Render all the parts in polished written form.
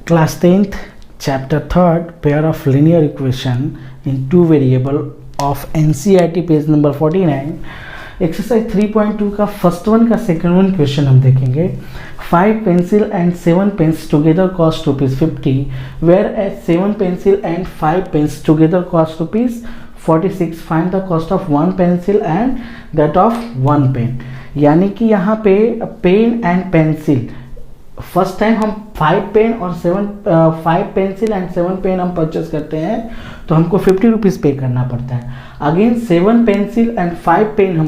Class 10th, chapter 3rd, pair of linear equation in two variable of NCERT page number 49. Exercise 3.2 का first one का second one question हम देखेंगे. 5 pencil and 7 pens together cost ₹50, whereas 7 pencil and 5 pens together cost ₹46. Find the cost of 1 pencil and that of 1 pen. यानी कि यहाँ पे pen and pencil first time हम 5 pen और 5 pencil and 7 pen हम purchase करते हैं तो हमको ₹50 पे करना पड़ता है. अगेन 7 पेंसिल एंड 5 पेन हम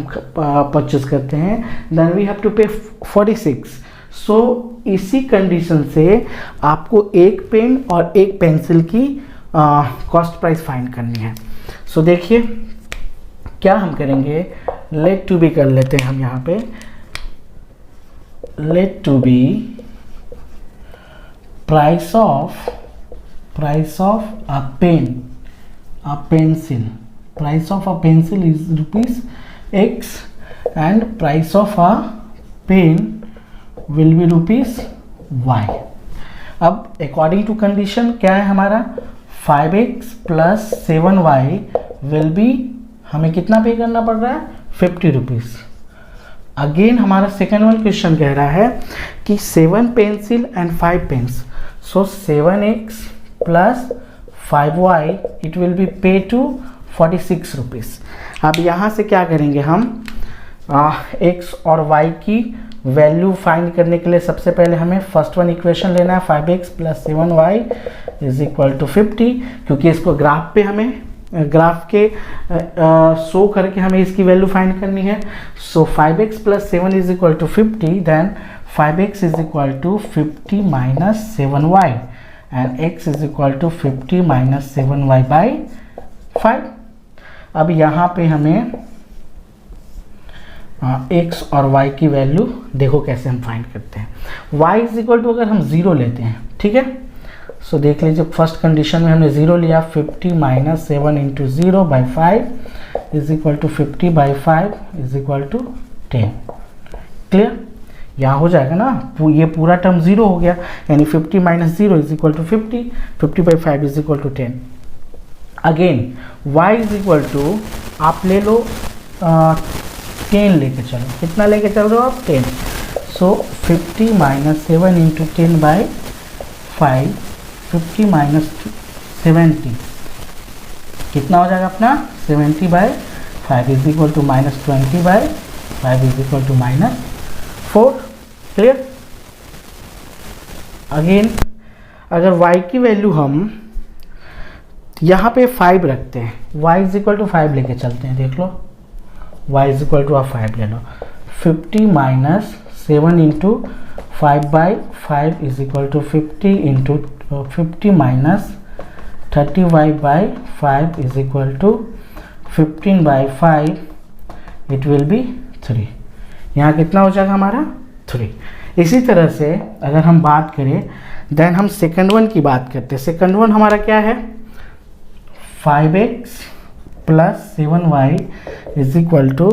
परचेस करते हैं, देन वी हैव टू पे 46. सो इसी कंडीशन से आपको एक पेन और एक पेंसिल की कॉस्ट प्राइस फाइंड करनी है. सो देखिए क्या हम करेंगे, लेट टू बी कर लेते हैं हम यहाँ पे. Let to be price of a pen, a pencil. Price of a pencil is ₹X and price of a pen will be ₹Y. अब according to condition क्या है हमारा, 5X plus 7Y will be, हमें कितना पे करना पड़ रहा है, ₹50. अगेन हमारा सेकेंड वन क्वेश्चन कह रहा है कि 7 pencil and 5 pens. So 7X plus 5Y it will be pay to ₹46. अब यहाँ से क्या करेंगे हम, X और Y की वैल्यू फाइंड करने के लिए सबसे पहले हमें फर्स्ट वन इक्वेशन लेना है. 5X plus 7Y is equal to 50, क्योंकि इसको ग्राफ पे हमें ग्राफ के शो करके हमें इसकी वैल्यू फाइंड करनी है. So 5X plus 7 is equal to 50, then 5X is equal to 50 minus 7Y and X is equal to 50 minus 7Y by 5. अब यहाँ पे हमें X और Y की वैल्यू देखो कैसे हम फाइंड करते हैं. Y इज इक्वल टू अगर हम 0 लेते हैं, ठीक है. सो देख लीजिए फर्स्ट कंडीशन में हमने 0 लिया, 50 minus 7 into 0 by 5 is equal to 50 by 5 is equal to 10. Clear, यहाँ हो जाएगा ना, ये पूरा टर्म 0 हो गया, यानी 50 minus 0 is equal to 50, 50 by 5 is equal to 10. Again y is equal to आप ले लो 10 लेके चलो, कितना लेके चल रहे हो आप, 10. So 50 minus 7 into 10 by 5, 50 minus 70 कितना हो जाएगा अपना, 70 by 5 is equal to minus 20 by 5 is equal to minus 4. Clear. Again अगर y की वैल्यू हम यहाँ पे 5 रखते हैं, y इज इक्वल टू 5 लेके चलते हैं, देख लो y इज इक्वल टू आप 5 ले लो. 50 minus 7 into 5 by 5 is equal to 50 into 50 minus 30y by 5 is equal to 15 by 5 it will be 3. यहाँ कितना हो जाएगा हमारा, 3. इसी तरह से अगर हम बात करें, देन हम सेकंड वन की बात करते हैं. सेकंड वन हमारा क्या है, 5X plus 7Y is equal to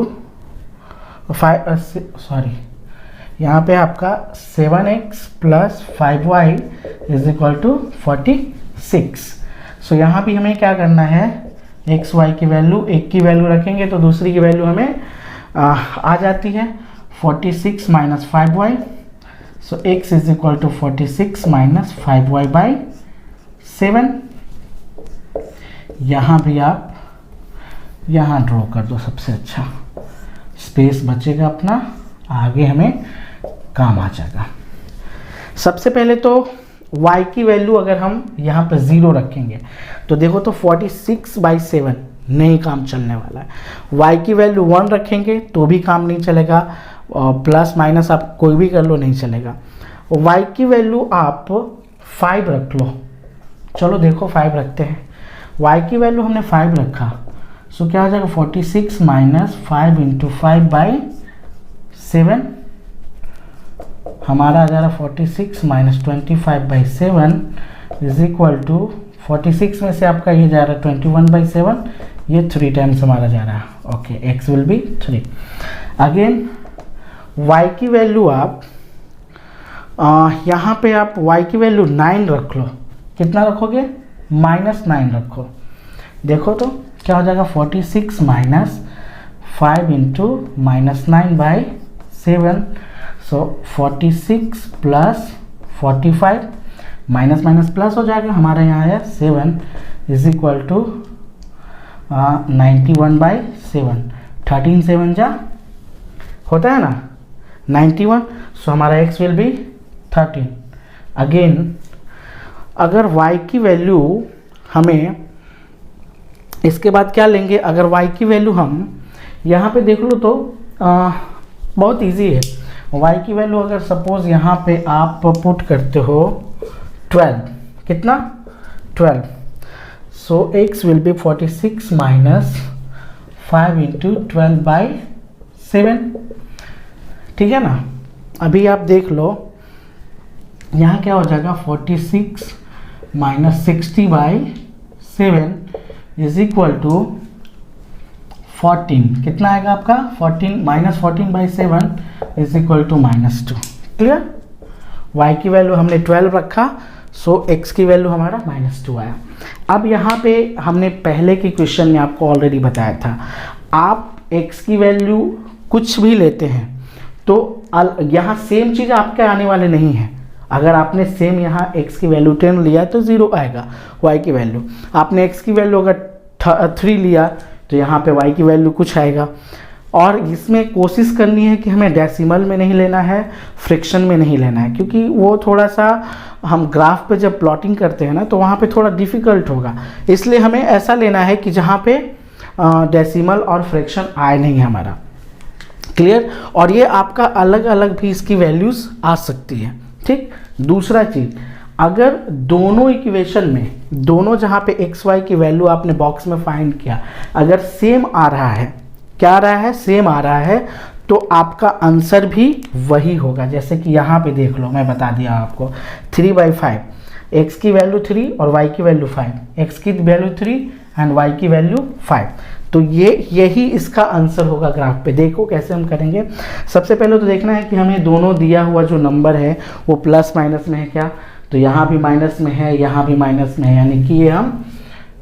यहाँ पे आपका 7X plus 5Y is equal to 46. So यहाँ भी हमें क्या करना है, एक्स वाई की वैल्यू, एक की वैल्यू रखेंगे तो दूसरी की वैल्यू हमें आ जाती है 46 minus 5Y. So x is equal to 46 minus 5Y by 7. यहाँ भी आप यहाँ ड्रॉ कर दो, सबसे अच्छा स्पेस बचेगा अपना, आगे हमें काम आ जाएगा. सबसे पहले तो y की वैल्यू अगर हम यहाँ पे 0 रखेंगे तो देखो तो 46 बाई 7 नहीं काम चलने वाला है. y की वैल्यू 1 रखेंगे तो भी काम नहीं चलेगा, प्लस माइनस आप कोई भी कर लो नहीं चलेगा. y की वैल्यू आप 5 रख लो, चलो देखो 5 रखते हैं. y की वैल्यू हमने 5 रखा, सो क्या हो जाएगा 46 माइनस 5 इंटू 5 बाई 7 हमारा आ जा रहा 46 minus 25 by 7 is equal to 46 में से आपका ये जा रहा है 21 बाई 7, ये 3 टाइम्स हमारा जा रहा है. Okay, x will be 3. Again y की वैल्यू आप यहाँ पे आप y की वैल्यू 9 रख लो। कितना रखोगे? -9 रखो। देखो तो क्या हो जाएगा, 46 माइनस 5 इंटू -9/7, सो 46 प्लस 45 माइनस माइनस प्लस हो जाएगा, हमारे यहाँ है 7 इज इक्वल टू 91/7। 13 7 जा होता है ना 91, सो हमारा x विल बी 13। अगेन अगर y की वैल्यू हमें इसके बाद क्या लेंगे, अगर y की वैल्यू हम यहाँ पे देख लो तो बहुत इजी है। y की वैल्यू अगर सपोज यहाँ पे आप पुट करते हो 12, कितना 12, सो x will be 46 minus 5 into 12/7, ठीक है ना। अभी आप देख लो यहाँ क्या हो जाएगा, 46 माइनस 60/7 इज इक्वल टू 14। कितना आएगा आपका 14 minus 14/7 is equal to -2। Clear? y की वैल्यू हमने 12 रखा, सो x की वैल्यू हमारा -2 आया। अब यहाँ पे हमने पहले की क्वेश्चन में आपको ऑलरेडी बताया था, आप x की वैल्यू कुछ भी लेते हैं तो यहाँ सेम चीज़ आपके आने वाले नहीं है। अगर आपने सेम यहाँ x की वैल्यू 10 लिया तो 0 आएगा y की वैल्यू। आपने x की वैल्यू अगर 3 लिया तो यहाँ पे y की वैल्यू कुछ आएगा। और इसमें कोशिश करनी है कि हमें डेसिमल में नहीं लेना है, फ्रैक्शन में नहीं लेना है, क्योंकि वो थोड़ा सा हम ग्राफ पे जब प्लॉटिंग करते हैं ना तो वहाँ पे थोड़ा डिफ़िकल्ट होगा। इसलिए हमें ऐसा लेना है कि जहाँ पे डेसिमल और फ्रैक्शन आए नहीं हमारा। क्लियर? और ये आपका अलग अलग भी इसकी वैल्यूज़ आ सकती है, ठीक। दूसरा चीज़, अगर दोनों इक्वेशन में दोनों जहाँ पे एक्स वाई की वैल्यू आपने बॉक्स में फाइंड किया अगर सेम आ रहा है, क्या आ रहा है, सेम आ रहा है, तो आपका आंसर भी वही होगा। जैसे कि यहाँ पे देख लो, मैं बता दिया आपको 3/5, एक्स की वैल्यू 3 और वाई की वैल्यू 5, एक्स की वैल्यू 3 एंड वाई की वैल्यू 5, तो यही इसका आंसर होगा ग्राफ पे। देखो कैसे हम करेंगे। सबसे पहले तो देखना है कि हमें दोनों दिया हुआ जो नंबर है वो प्लस माइनस में है क्या, तो यहाँ भी माइनस में है, यहाँ भी माइनस में है, यानी कि ये हम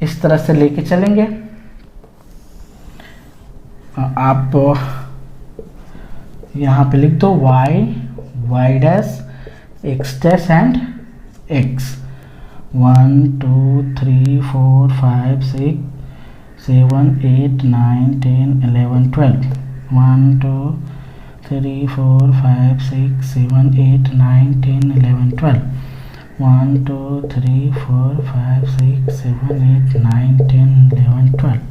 इस तरह से लेके चलेंगे। आप यहाँ पे लिख दो y dash x dash and x। 1 2 3 4 5 6 7 8 9 10 11 12। 1 2 3 4 5 6 7 8 9 10 11 12। 1 2 3 4 5 6 7 8 9 10 11 12।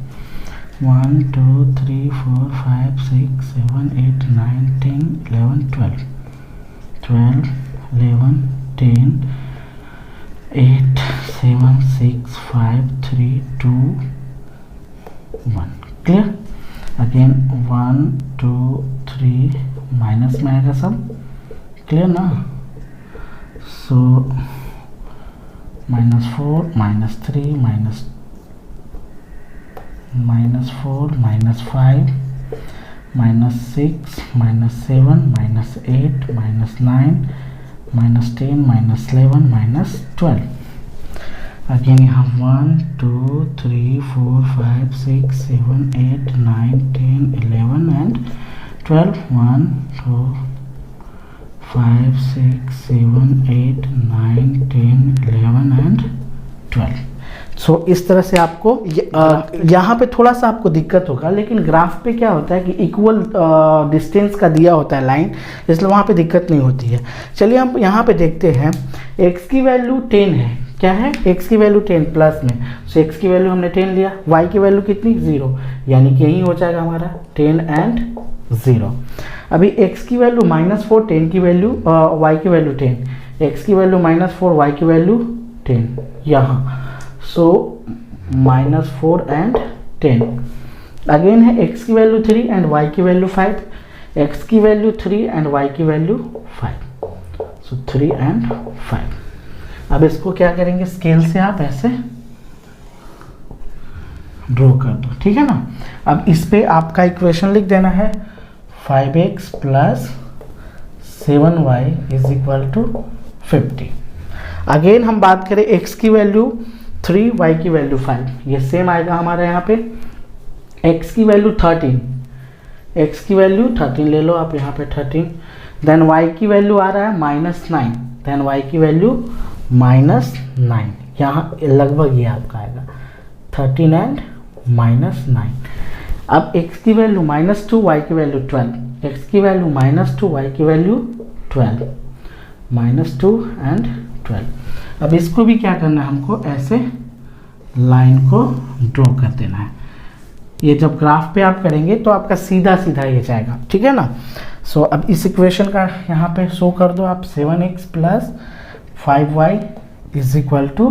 1 2 3 4 5 6 7 8 9 10 11 12। 12 11 10 8 7 6 5 3 2 1। Clear? Again 1 2 3 minus में आएगा सब, क्लियर ना। सो -4 -3 -4 -5 -6 -7 -8 -9 -10 -11 -12। अगेन यहाँ 1 2 3 4 5 6 7 8 9 10 11 एंड 12। 1 2 5 6 7 8 9 10 11 एंड 12। सो इस तरह से आपको यहाँ पे थोड़ा सा आपको दिक्कत होगा, लेकिन ग्राफ पे क्या होता है कि इक्वल डिस्टेंस का दिया होता है लाइन, इसलिए वहाँ पे दिक्कत नहीं होती है। चलिए हम यहाँ पे देखते हैं, x की वैल्यू 10 है, क्या है, x की वैल्यू 10 प्लस में, सो x की वैल्यू हमने 10 लिया, y की वैल्यू कितनी 0, यानी कि यही हो जाएगा हमारा 10 एंड 0। अभी x की वैल्यू -4, 10 की वैल्यू y की वैल्यू 10, x की वैल्यू -4, y की वैल्यू 10 यहाँ, सो -4 एंड 10। अगेन है x की वैल्यू 3 एंड y की वैल्यू 5, x की वैल्यू 3 एंड y की वैल्यू 5, सो 3 एंड 5। अब इसको क्या करेंगे, स्केल से आप ऐसे ड्रॉ कर दो, ठीक है ना। अब इस पे आपका इक्वेशन लिख देना है 5x plus 7y is equal to 50। Again हम बात करें x की वैल्यू 3, y की वैल्यू 5, ये सेम आएगा हमारे यहाँ पे। x की वैल्यू 13, x की वैल्यू 13 ले लो आप यहाँ पे 13, देन y की वैल्यू आ रहा है -9, देन y की वैल्यू -9, यहाँ लगभग ये आपका आएगा 13 एंड -9। अब x की वैल्यू -2, y की वैल्यू 12, x की वैल्यू -2, y की वैल्यू 12, -2 एंड 12। अब इसको भी क्या करना है, हमको ऐसे लाइन को ड्रॉ कर देना है। ये जब ग्राफ पे आप करेंगे तो आपका सीधा सीधा ये जाएगा, ठीक है ना। सो अब इस इक्वेशन का यहाँ पे शो कर दो आप, 7x + 5y is equal to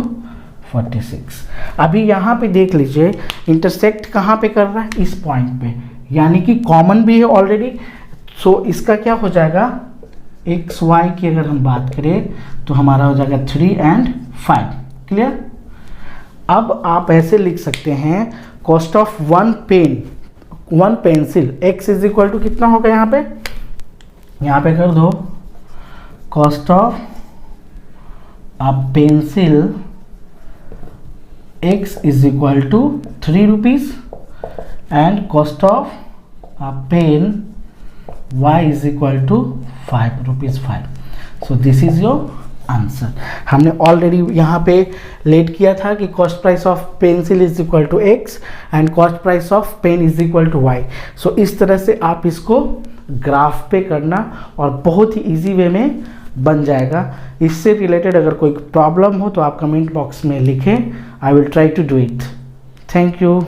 46। अभी यहाँ पे देख लीजिए इंटरसेक्ट कहाँ पे कर रहा है, इस पॉइंट पे, यानी कि कॉमन भी है ऑलरेडी। सो इसका क्या हो जाएगा, एक्स वाई की अगर हम बात करें तो हमारा हो जाएगा 3 एंड 5। क्लियर। अब आप ऐसे लिख सकते हैं cost of one pencil x is equal to कितना होगा, यहाँ पे कर दो cost of a pencil x is equal to 3 rupees and cost of a pen y is equal to 5 rupees 5। So this is your answer. हमने already यहाँ पे let किया था कि cost price of pencil is equal to x and cost price of pen is equal to y। सो इस तरह से आप इसको ग्राफ पे करना और बहुत ही इजी वे में बन जाएगा। इससे रिलेटेड अगर कोई प्रॉब्लम हो तो आप कमेंट बॉक्स में लिखें, I will try to do it. Thank you.